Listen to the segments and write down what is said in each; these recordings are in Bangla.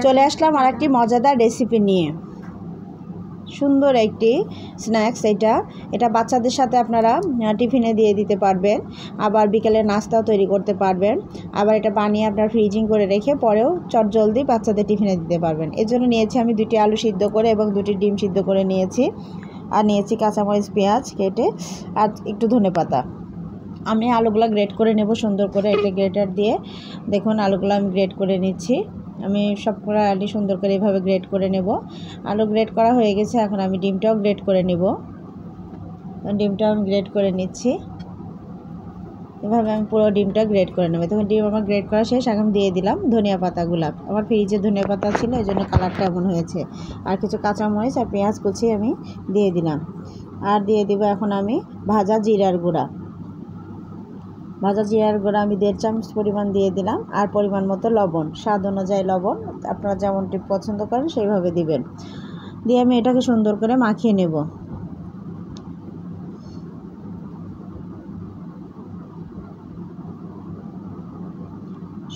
চলে আসলাম আর একটি মজাদার রেসিপি নিয়ে। সুন্দর একটি স্ন্যাক্স এটা বাচ্চাদের সাথে আপনারা টিফিনে দিয়ে দিতে পারবেন, আবার বিকেলে নাস্তাও তৈরি করতে পারবেন, আবার এটা বানিয়ে আপনার ফ্রিজিং করে রেখে পরেও চটজলদি বাচ্চাদের টিফিনে দিতে পারবেন। এর জন্য নিয়েছি আমি 2টি আলু সিদ্ধ করে এবং 2টি ডিম সিদ্ধ করে নিয়েছি, আর নিয়েছি কাঁচামরিচ, পেঁয়াজ কেটে, আর একটু ধনেপাতা। আমি আলুগুলো গ্রেট করে নেব সুন্দর করে, এটা গ্রেটার দিয়ে দেখুন আলুগুলো আমি গ্রেট করে নিচ্ছি। আমি সবগুলো আলু সুন্দর করে এভাবে গ্রেট করে নেব। আলু গ্রেট করা হয়ে গেছে, এখন আমি ডিমটাও গ্রেট করে নেব। ডিমটাও আমি গ্রেট করে নিচ্ছি, এভাবে আমি পুরো ডিমটা গ্রেট করে নেব। তখন ডিম আমার গ্রেট করা শেষ, এখন দিয়ে দিলাম ধনিয়া পাতাগুলো। আমার ফ্রিজে ধনিয়া পাতা ছিল, এই জন্য কালারটা এমন হয়েছে। আর কিছু কাঁচামরিচ আর পেঁয়াজ কুচি আমি দিয়ে দিলাম, আর দিয়ে দিব এখন আমি ভাজা জিরার গুঁড়া। ভাজা জিরার গুঁড়া আমি 1.5 চামচ পরিমাণ দিয়ে দিলাম, আর পরিমাণ মতো লবণ, স্বাদ অনুযায়ী লবণ আপনারা যেমনটি পছন্দ করেন সেইভাবে দিবেন। দিয়ে আমি এটাকে সুন্দর করে মাখিয়ে নেব।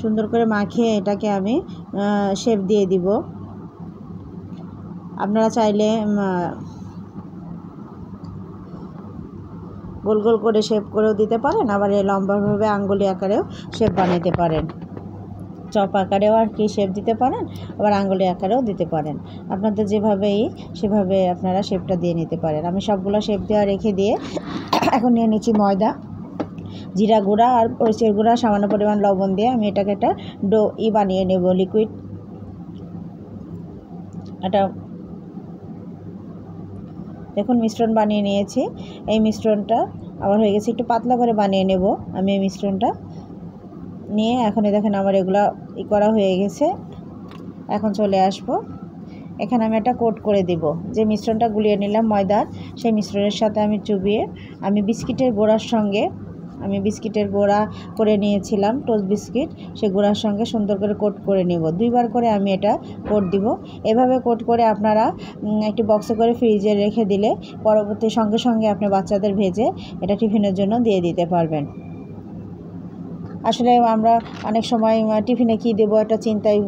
সুন্দর করে মাখিয়ে এটাকে আমি শেপ দিয়ে দিব। আপনারা চাইলে গোল গোল করে শেপ করেও দিতে পারেন, আবার এই লম্বাভাবে আঙ্গুলি আকারেও শেপ বানাতে পারেন, চপ আকারেও আর কি শেপ দিতে পারেন, আবার আঙ্গুলি আকারেও দিতে পারেন। আপনাদের যেভাবেই সেভাবে আপনারা শেপটা দিয়ে নিতে পারেন। আমি সবগুলো শেপ দেওয়া রেখে দিয়ে এখন নিয়ে নিচ্ছি ময়দা, জিরা গুঁড়া আর মরিচের গুঁড়া, সামান্য পরিমাণ লবণ দিয়ে আমি এটাকে একটা ডো বানিয়ে নেব, লিকুইড। এটা দেখুন মিশ্রণ বানিয়ে নিয়েছি। এই মিশ্রণটা আবার হয়ে গেছে, একটু পাতলা করে বানিয়ে নেব আমি এই মিশ্রণটা নিয়ে। এখন দেখেন আমার এগুলা করা হয়ে গেছে। এখন চলে আসব, এখানে আমি একটা কোট করে দিব। যে মিশ্রণটা গুলিয়ে নিলাম ময়দার, সেই মিশ্রণের সাথে আমি চুবিয়ে আমি বিস্কিটের গুঁড়ার সঙ্গে, আমি বিস্কিটের গুঁড়া করে নিয়েছিলাম, টোস্ট বিস্কিট, সেই গুঁড়ার সঙ্গে সুন্দর করে কোট করে নেব। 2বার করে আমি এটা কোট দিব। এভাবে কোট করে আপনারা একটি বক্সে করে ফ্রিজে রেখে দিলে পরবর্তী সঙ্গে সঙ্গে আপনি বাচ্চাদের ভেজে এটা টিফিনের জন্য দিয়ে দিতে পারবেন। আসলে আমরা অনেক সময় টিফিনে কী দেবো একটা চিন্তাই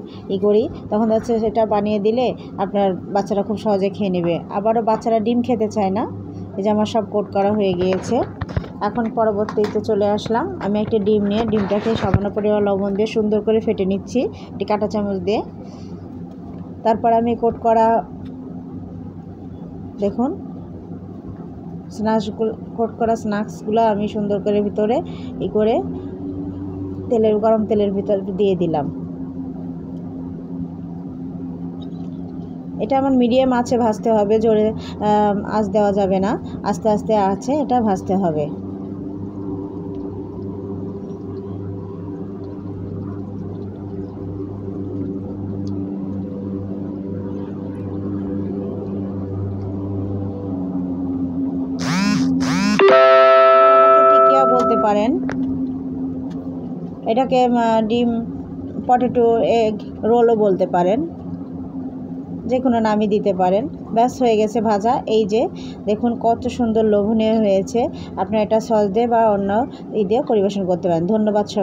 করি, তখন হচ্ছে সেটা বানিয়ে দিলে আপনার বাচ্চারা খুব সহজে খেয়ে নেবে। আবারও বাচ্চারা ডিম খেতে চায় না। এই যে আমার সব কোট করা হয়ে গিয়েছে। এখন পরবর্তীতে চলে আসলাম, আমি একটা ডিম নিয়ে ডিমটাকে সামান্য পরিমাণ লবণ দিয়ে সুন্দর করে ফেটে নিচ্ছি একটি কাঁটা চামচ দিয়ে। তারপর আমি কোট করা দেখুন কোট করা স্ন্যাক্সগুলো আমি সুন্দর করে ভিতরে করে গরম তেলের ভিতর দিয়ে দিলাম। এটা আমার মিডিয়াম আঁচে ভাজতে হবে, জোরে আঁচ দেওয়া যাবে না, আস্তে আস্তে আঁচে এটা ভাজতে হবে। টিকিয়া বলতে পারেন, এটাকে ডিম পটেটো এগ রোলও বলতে পারেন, যে কোনো নামই দিতে পারেন। ব্যাস হয়ে গেছে ভাজা। এই যে দেখুন কত সুন্দর লোভনীয় হয়েছে। আপনারা এটা সস দিয়ে বা অন্য দিয়ে পরিবেশন করতে পারেন। ধন্যবাদ সবাই।